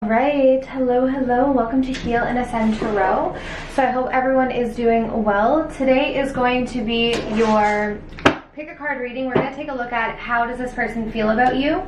Alright, hello, welcome to Heal and Ascend Tarot. So I hope everyone is doing well. Today is going to be your pick a card reading. We're going to take a look at how does this person feel about you.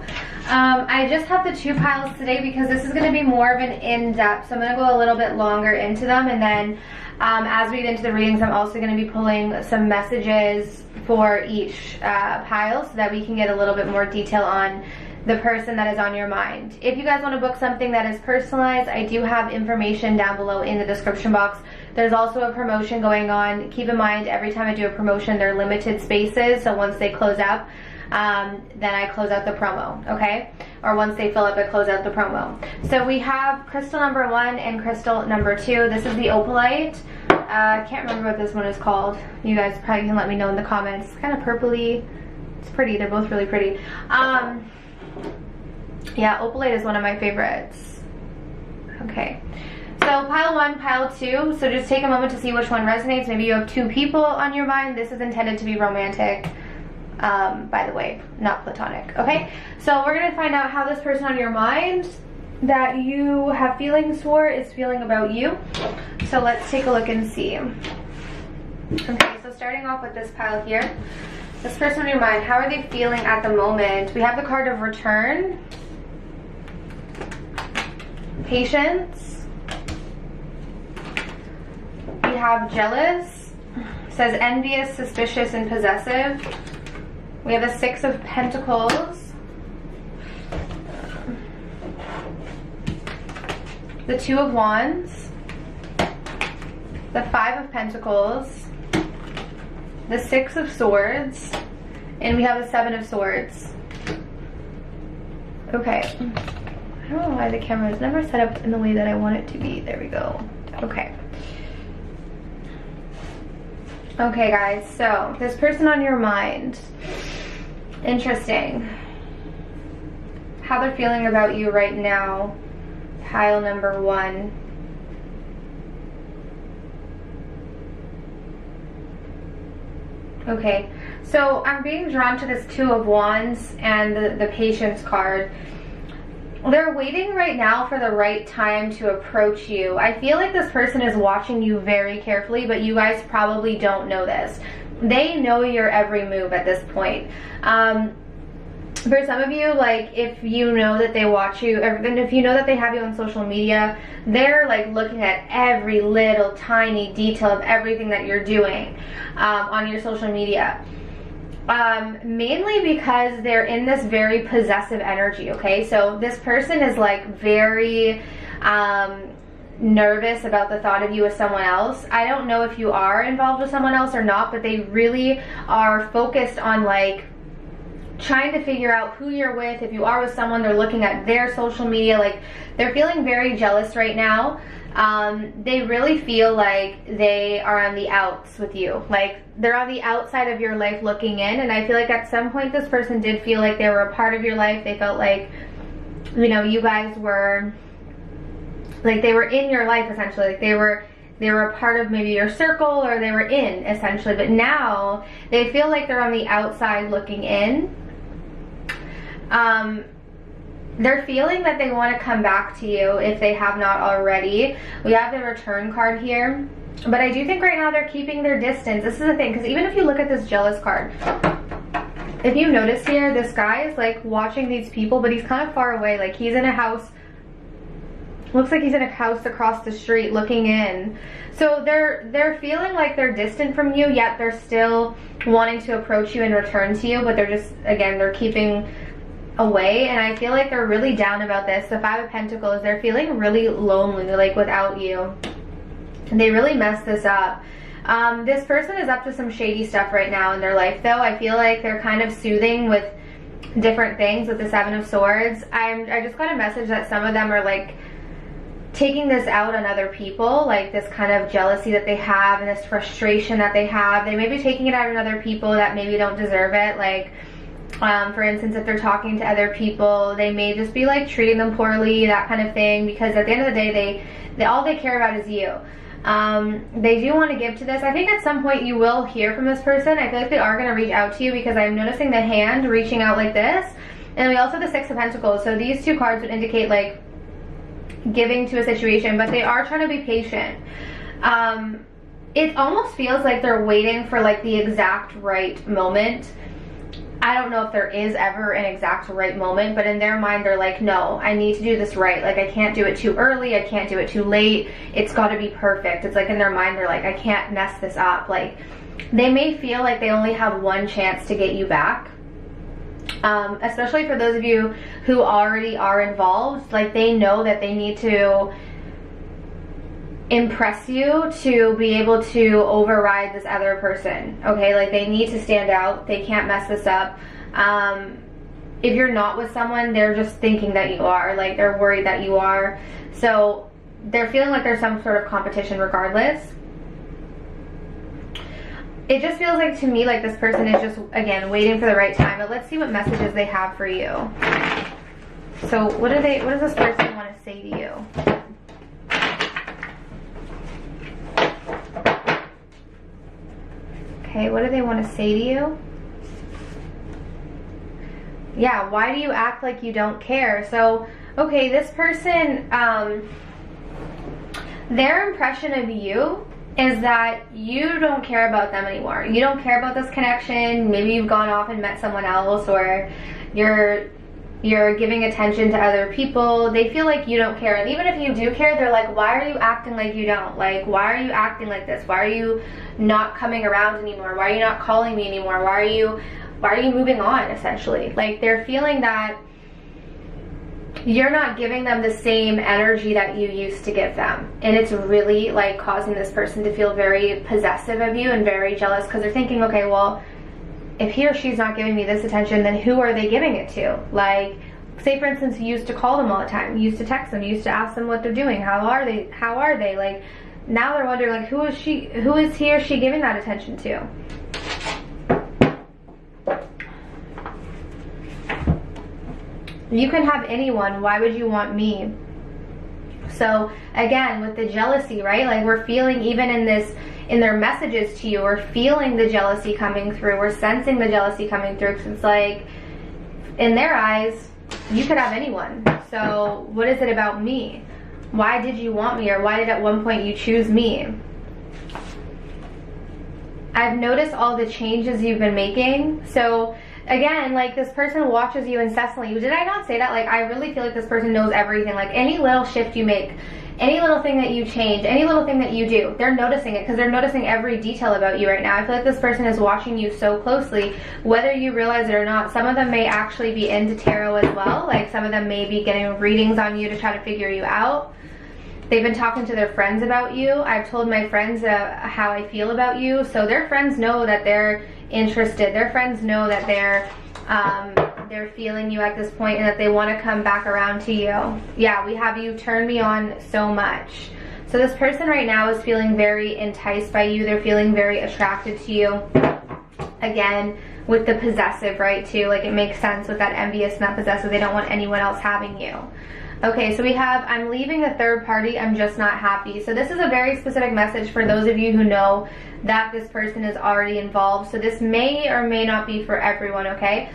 I just have the two piles today because this is going to be more of an in-depth, so I'm going to go a little bit longer into them, and then as we get into the readings, I'm also going to be pulling some messages for each pile so that we can get a little bit more detail on the person that is on your mind. If you guys want to book something that is personalized, I do have information down below in the description box. There's also a promotion going on. Keep in mind, every time I do a promotion, they're limited spaces, so once they close up, then I close out the promo, okay? Or once they fill up, I close out the promo. So we have crystal number 1 and crystal number 2. This is the opalite. I can't remember what this one is called. You guys probably can let me know in the comments. It's kind of purpley. It's pretty. They're both really pretty. Yeah, opalite is one of my favorites. Okay, so pile 1, pile 2. So just take a moment to see which one resonates. Maybe you have two people on your mind. This is intended to be romantic, by the way, not platonic. Okay, so we're gonna find out how this person on your mind that you have feelings for is feeling about you. So let's take a look and see. Okay, so starting off with this pile here. This person on your mind, how are they feeling at the moment? We have the card of return, patience, we have jealous, it says envious, suspicious, and possessive. We have the 6 of Pentacles, the 2 of Wands, the 5 of Pentacles, the 6 of Swords, and we have the 7 of Swords. Okay. I don't know why the camera is never set up in the way that I want it to be. There we go. Okay. Okay, guys. So, this person on your mind. Interesting. How they're feeling about you right now. Pile number 1. Okay, so I'm being drawn to this 2 of Wands and the Patience card. They're waiting right now for the right time to approach you. I feel like this person is watching you very carefully, but you guys probably don't know this. They know your every move at this point. For some of you, like, if you know that they watch you, and if you know that they have you on social media, they're like looking at every little tiny detail of everything that you're doing on your social media. Mainly because they're in this very possessive energy, okay? So this person is like very nervous about the thought of you as someone else. I don't know if you are involved with someone else or not, but they really are focused on like trying to figure out who you're with. If you are with someone, they're looking at their social media. Like, they're feeling very jealous right now. They really feel like they are on the outs with you. Like, they're on the outside of your life looking in, and I feel like at some point this person did feel like they were a part of your life. They felt like, you know, you guys were, like, they were in your life essentially. Like, they were a part of maybe your circle, or they were in essentially, but now they feel like they're on the outside looking in. They're feeling that they want to come back to you if they have not already. We have the return card here, but I do think right now they're keeping their distance. This is the thing, because even if you look at this jealous card, if you notice here, this guy is like watching these people, but he's kind of far away. Like, he's in a house, looks like he's in a house across the street looking in. So they're feeling like they're distant from you, yet they're still wanting to approach you and return to you, but they're just, again, they're keeping away. And I feel like they're really down about this. The 5 of Pentacles, they're feeling really lonely, like, without you. They really messed this up. This person is up to some shady stuff right now in their life, though. I feel like they're kind of soothing with different things with the 7 of Swords. I just got a message that some of them are like taking this out on other people, like this kind of jealousy that they have and this frustration that they have. They may be taking it out on other people that maybe don't deserve it. Like, for instance, if they're talking to other people, they may just be like treating them poorly, that kind of thing, because at the end of the day, they all they care about is you. They do want to give to this. I think at some point you will hear from this person. I feel like they are going to reach out to you, because I'm noticing the hand reaching out like this. And we also have the 6 of Pentacles. So these two cards would indicate like giving to a situation, but they are trying to be patient. It almost feels like they're waiting for like the exact right moment. I don't know if there is ever an exact right moment, but in their mind they're like, no, I need to do this right. Like, I can't do it too early, I can't do it too late, it's got to be perfect. It's like in their mind they're like, I can't mess this up. Like, they may feel like they only have one chance to get you back. Especially for those of you who already are involved, like, they know that they need to impress you to be able to override this other person, okay? Like, they need to stand out, they can't mess this up. If you're not with someone, they're just thinking that you are, like, they're worried that you are, so they're feeling like there's some sort of competition regardless. It just feels like, to me, like this person is just, again, waiting for the right time. But let's see what messages they have for you. So what does this person want to say to you? Okay, what do they want to say to you? Yeah, why do you act like you don't care? So, okay, this person, their impression of you is that you don't care about them anymore. You don't care about this connection. Maybe you've gone off and met someone else, or you're giving attention to other people. They feel like you don't care. And even if you do care, they're like, why are you acting like you don't? Like, why are you acting like this? Why are you not coming around anymore? Why are you not calling me anymore? Why are you moving on, essentially? Like, they're feeling that you're not giving them the same energy that you used to give them, and it's really like causing this person to feel very possessive of you and very jealous, because they're thinking, okay, well, if he or she's not giving me this attention, then who are they giving it to? Like, say for instance, you used to call them all the time, you used to text them, you used to ask them what they're doing, how are they, like, now they're wondering, like, who is he or she giving that attention to? You can have anyone, why would you want me? So again, with the jealousy, right? Like, we're feeling, even in their messages to you, we're feeling the jealousy coming through. We're sensing the jealousy coming through, because it's like, in their eyes, you could have anyone. So what is it about me? Why did you want me? Or why did at one point you choose me? I've noticed all the changes you've been making. So again, like, this person watches you incessantly. Did I not say that? Like, I really feel like this person knows everything. Like, any little shift you make, any little thing that you change, any little thing that you do, they're noticing it, because they're noticing every detail about you right now. I feel like this person is watching you so closely, whether you realize it or not. Some of them may actually be into tarot as well. Like, some of them may be getting readings on you to try to figure you out. They've been talking to their friends about you. I've told my friends how I feel about you, so their friends know that they're interested. Their friends know that they're feeling you at this point, and that they want to come back around to you. Yeah, we have you turn me on so much. So this person right now is feeling very enticed by you. They're feeling very attracted to you. Again, with the possessive, right, too. Like, it makes sense with that envious and that possessive. They don't want anyone else having you. Okay, so we have, I'm leaving the third party, I'm just not happy. So this is a very specific message for those of you who know that this person is already involved. So this may or may not be for everyone, okay?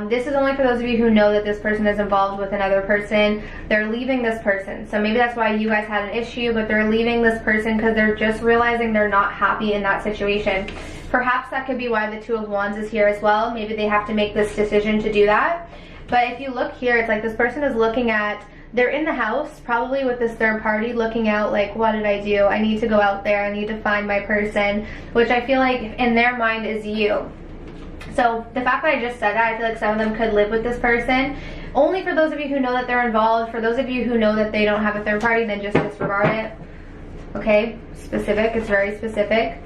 This is only for those of you who know that this person is involved with another person. They're leaving this person. So maybe that's why you guys had an issue, but they're leaving this person because they're just realizing they're not happy in that situation. Perhaps that could be why the Two of Wands is here as well. Maybe they have to make this decision to do that. But if you look here, it's like this person is looking at, they're in the house, probably with this third party, looking out like, what did I do? I need to go out there, I need to find my person, which I feel like in their mind is you. So the fact that I just said that, I feel like some of them could live with this person. Only for those of you who know that they're involved. For those of you who know that they don't have a third party, then just disregard it. Okay? Specific, it's very specific.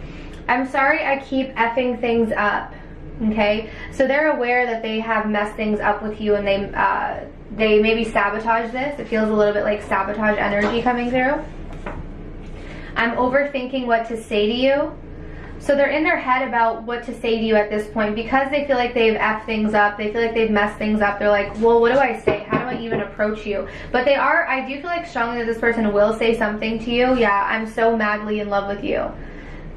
I'm sorry I keep effing things up. Okay? So they're aware that they have messed things up with you, and they maybe sabotage this. It feels a little bit like sabotage energy coming through. I'm overthinking what to say to you. So they're in their head about what to say to you at this point, because they feel like they've effed things up. They feel like they've messed things up. They're like, well, what do I say? How do I even approach you? But I do feel like strongly that this person will say something to you. Yeah, I'm so madly in love with you.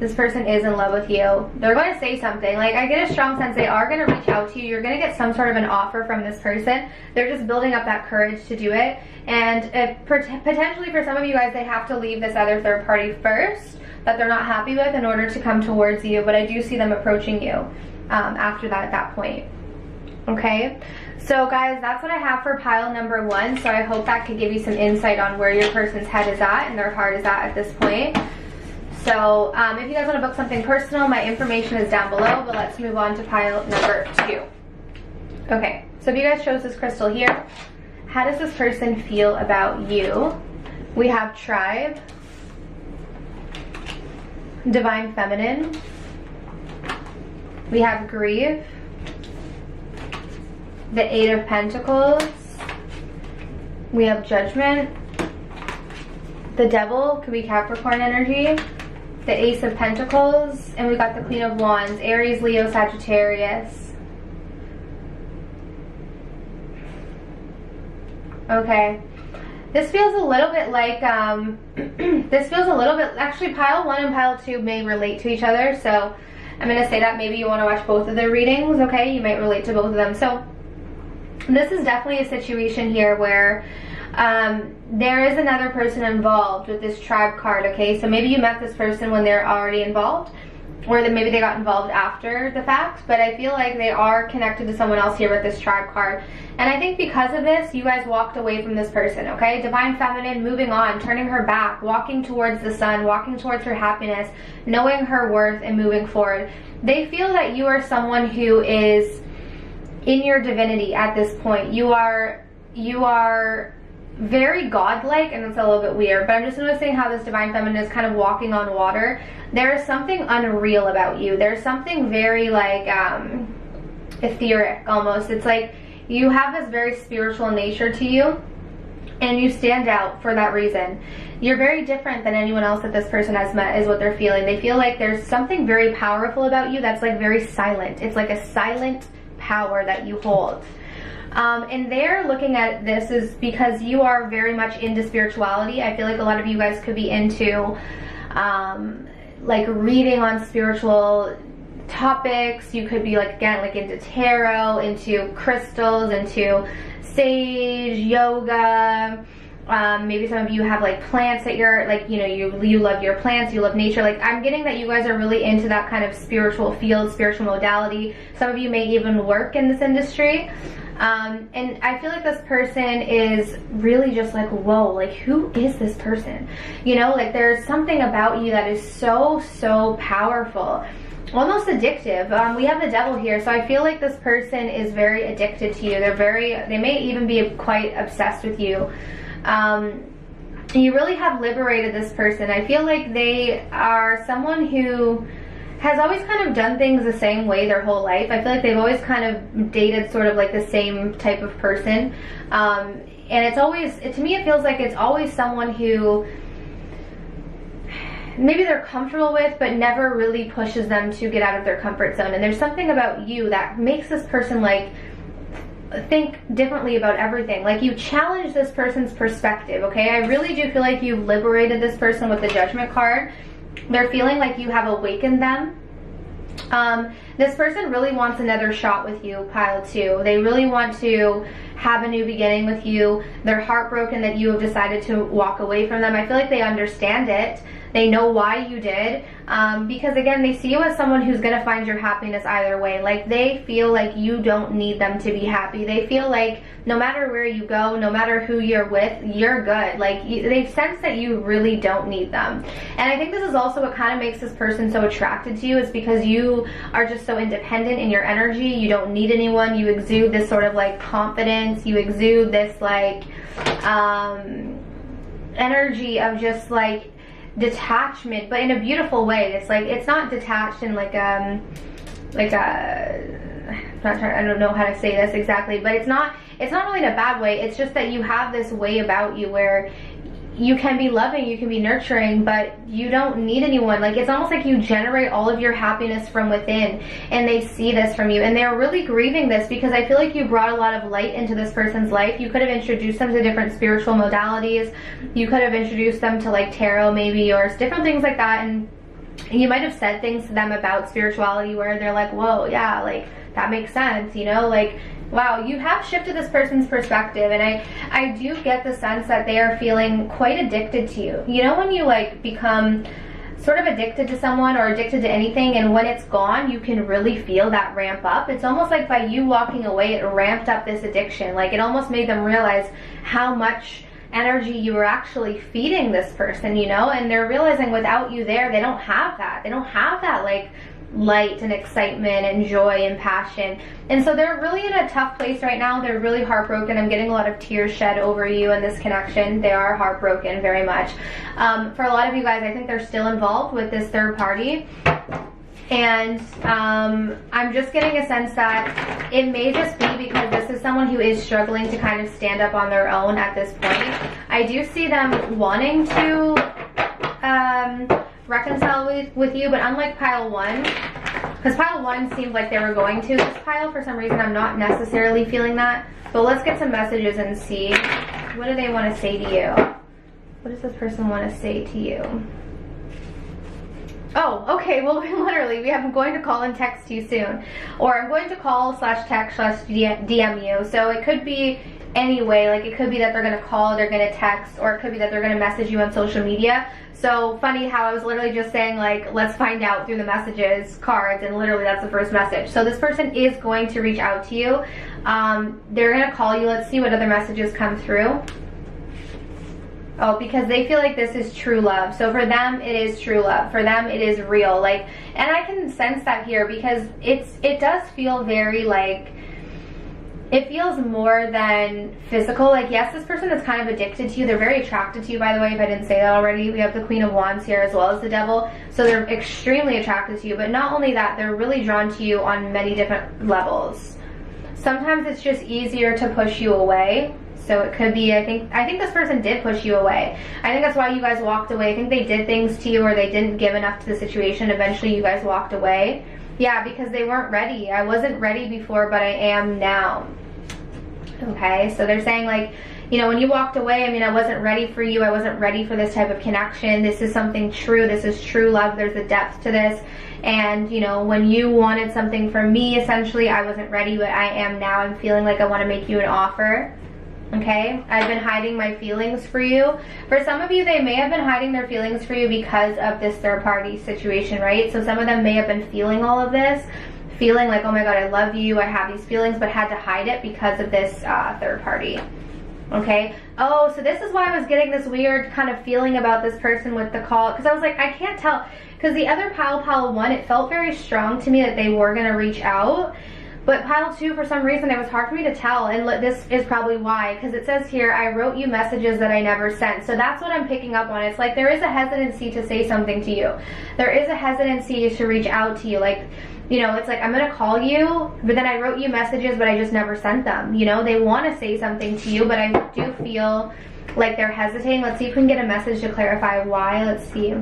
This person is in love with you. They're going to say something. Like, I get a strong sense they are going to reach out to you. You're going to get some sort of an offer from this person. They're just building up that courage to do it. And potentially for some of you guys, they have to leave this other third party first that they're not happy with in order to come towards you. But I do see them approaching you after that, at that point. Okay, so guys, that's what I have for pile number 1. So I hope that could give you some insight on where your person's head is at and their heart is at this point. So if you guys want to book something personal, my information is down below, but let's move on to pile number 2. Okay, so if you guys chose this crystal here, how does this person feel about you? We have Tribe, Divine Feminine, we have Grief, the 8 of Pentacles, we have Judgment, the Devil, could be Capricorn energy, the Ace of Pentacles, and we got the Queen of Wands, Aries, Leo, Sagittarius. Okay, this feels a little bit like, actually pile 1 and pile 2 may relate to each other, so I'm going to say that maybe you want to watch both of their readings, okay? You might relate to both of them. So this is definitely a situation here where there is another person involved with this Tribe card, okay? So maybe you met this person when they're already involved, or that maybe they got involved after the fact, but I feel like they are connected to someone else here with this Tribe card. And I think because of this, you guys walked away from this person, okay? Divine Feminine, moving on, turning her back, walking towards the sun, walking towards her happiness, knowing her worth and moving forward. They feel that you are someone who is in your divinity at this point. You are very godlike, and it's a little bit weird, but I'm just noticing how this Divine Feminine is kind of walking on water. There is something unreal about you. There's something very like etheric almost. It's like you have this very spiritual nature to you, and you stand out for that reason. You're very different than anyone else that this person has met, is what they're feeling. They feel like there's something very powerful about you that's like very silent. It's like a silent power that you hold. And they're looking at this is because you are very much into spirituality. I feel like a lot of you guys could be into like reading on spiritual topics. You could be like, again, like into tarot, into crystals, into sage, yoga. Maybe some of you have like plants that you're like, you know, you love your plants, you love nature. Like, I'm getting that you guys are really into that kind of spiritual field, spiritual modality. Some of you may even work in this industry. And I feel like this person is really just like, whoa, like who is this person? You know, like there's something about you that is so powerful, almost addictive. We have the Devil here, so I feel like this person is very addicted to you. They may even be quite obsessed with you. You really have liberated this person. I feel like they are someone who has always kind of done things the same way their whole life. I feel like they've always kind of dated sort of like the same type of person. And it's always, to me it feels like it's always someone who maybe they're comfortable with, but never really pushes them to get out of their comfort zone. And there's something about you that makes this person like think differently about everything. Like you challenge this person's perspective, okay? I really do feel like you've liberated this person with the Judgment card. They're feeling like you have awakened them. This person really wants another shot with you, pile 2. They really want to have a new beginning with you. They're heartbroken that you have decided to walk away from them. I feel like they understand it. They know why you did, because again, they see you as someone who's gonna find your happiness either way. Like they feel like you don't need them to be happy. They feel like no matter where you go, no matter who you're with, you're good. Like they sense that you really don't need them. And I think this is also what kind of makes this person so attracted to you, is because you are just so independent in your energy. You don't need anyone. You exude this sort of like confidence. You exude this like energy of just like detachment, but in a beautiful way. It's like, it's not detached in like a I don't know how to say this exactly, but it's not really in a bad way. It's just that you have this way about you where you can be loving, you can be nurturing, but you don't need anyone. Like it's almost like you generate all of your happiness from within, and they see this from you, and they're really grieving this because I feel like you brought a lot of light into this person's life. You could have introduced them to different spiritual modalities. You could have introduced them to like tarot maybe, or different things like that, and you might have said things to them about spirituality where they're like, whoa, yeah, like that makes sense, you know, like, wow, you have shifted this person's perspective. And I do get the sense that they are feeling quite addicted to you. You know, when you like become sort of addicted to someone or addicted to anything, and when it's gone, you can really feel that ramp up. It's almost like by you walking away, it ramped up this addiction. Like it almost made them realize how much energy you were actually feeding this person, you know, and they're realizing without you there, they don't have that. They don't have that like light and excitement and joy and passion. And so they're really in a tough place right now. They're really heartbroken. I'm getting a lot of tears shed over you and this connection. They are heartbroken very much. For a lot of you guys, I think they're still involved with this third party. And I'm just getting a sense that it may just be because this is someone who is struggling to kind of stand up on their own at this point. I do see them wanting to reconcile with you, but unlike pile 1, because pile 1 seemed like they were going to, this pile, for some reason, I'm not necessarily feeling that. But let's get some messages and see, what do they want to say to you? What does this person want to say to you? Oh, okay, well, literally, I'm going to call and text you soon. Or I'm going to call / text / DM you. So it could be any way. Like, it could be that they're going to call, they're going to text, or it could be that they're going to message you on social media. So funny how I was literally just saying, like, let's find out through the messages cards, and literally that's the first message. So this person is going to reach out to you. They're going to call you. Let's see what other messages come through. Oh, because they feel like this is true love. So for them, it is true love. For them, it is real. Like, and I can sense that here because it does feel very like, it feels more than physical. Like, yes, this person is kind of addicted to you. They're very attracted to you, by the way, if I didn't say that already. We have the Queen of Wands here as well as the Devil. So they're extremely attracted to you. But not only that, they're really drawn to you on many different levels. Sometimes it's just easier to push you away. So it could be, I think this person did push you away. I think that's why you guys walked away. I think they did things to you or they didn't give enough to the situation. Eventually you guys walked away. Yeah, because they weren't ready. I wasn't ready before, but I am now. Okay, so they're saying like, you know, when you walked away, I mean, I wasn't ready for you. I wasn't ready for this type of connection. This is something true. This is true love. There's a depth to this. And, you know, when you wanted something from me, essentially, I wasn't ready, but I am now. I'm feeling like I want to make you an offer. Okay, I've been hiding my feelings for you. For some of you, they may have been hiding their feelings for you because of this third party situation, right? So some of them may have been feeling all of this, feeling like, oh my God, I love you, I have these feelings, but had to hide it because of this third party. Okay, oh, so this is why I was getting this weird kind of feeling about this person with the call, because I was like, I can't tell, because the other pile 1, it felt very strong to me that they were going to reach out. But pile 2, for some reason, it was hard for me to tell, and this is probably why, because it says here, I wrote you messages that I never sent. So that's what I'm picking up on. It's like there is a hesitancy to say something to you. There is a hesitancy to reach out to you. Like, you know, it's like, I'm going to call you, but then I wrote you messages, but I just never sent them. You know, they want to say something to you, but I do feel like they're hesitating. Let's see if we can get a message to clarify why. Let's see.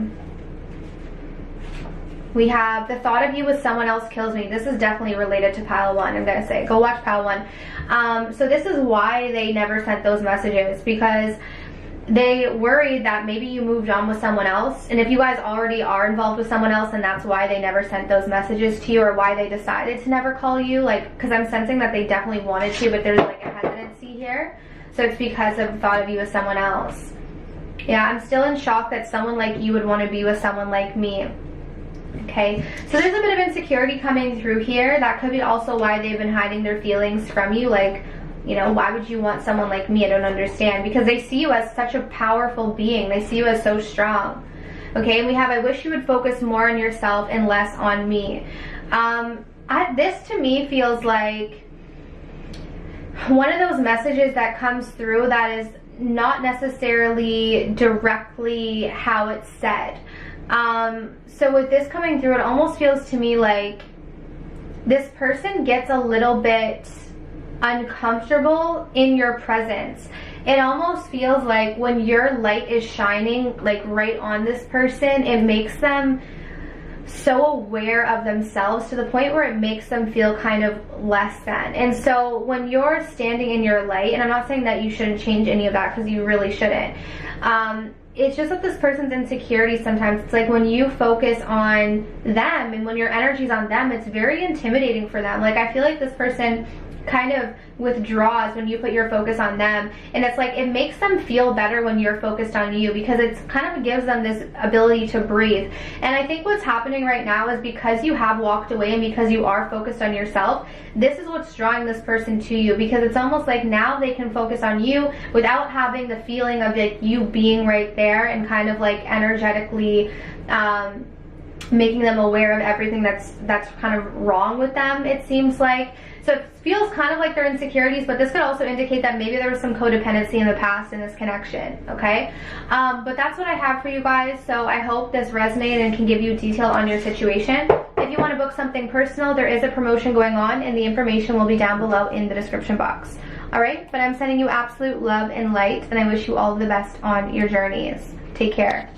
We have the thought of you with someone else kills me. This is definitely related to pile 1, I'm going to say. Go watch pile 1. So this is why they never sent those messages, because they worried that maybe you moved on with someone else. And if you guys already are involved with someone else, and that's why they never sent those messages to you, or why they decided to never call you. Like, because I'm sensing that they definitely wanted to, but there's like a hesitancy here. So it's because of the thought of you with someone else. Yeah, I'm still in shock that someone like you would want to be with someone like me. Okay, so there's a bit of insecurity coming through here. That could be also why they've been hiding their feelings from you. Like, you know, why would you want someone like me? I don't understand. Because they see you as such a powerful being. They see you as so strong. Okay, and we have, I wish you would focus more on yourself and less on me. This to me feels like one of those messages that comes through that is not necessarily directly how it's said. So with this coming through, it almost feels to me like this person gets a little bit uncomfortable in your presence. It almost feels like when your light is shining like right on this person, it makes them so aware of themselves to the point where it makes them feel kind of less than. And so when you're standing in your light, and I'm not saying that you shouldn't change any of that, because you really shouldn't, it's just that this person's insecurity sometimes, it's like when you focus on them and when your energy's on them, it's very intimidating for them. Like, I feel like this person kind of withdraws when you put your focus on them, and it's like it makes them feel better when you're focused on you, because it's kind of gives them this ability to breathe. And I think what's happening right now is because you have walked away and because you are focused on yourself, this is what's drawing this person to you, because it's almost like now they can focus on you without having the feeling of it, you being right there and kind of like energetically making them aware of everything that's kind of wrong with them, it seems like. So it feels kind of like their insecurities, but this could also indicate that maybe there was some codependency in the past in this connection, okay? But that's what I have for you guys. So I hope this resonated and can give you detail on your situation. If you want to book something personal, there is a promotion going on, and the information will be down below in the description box. All right? But I'm sending you absolute love and light, and I wish you all the best on your journeys. Take care.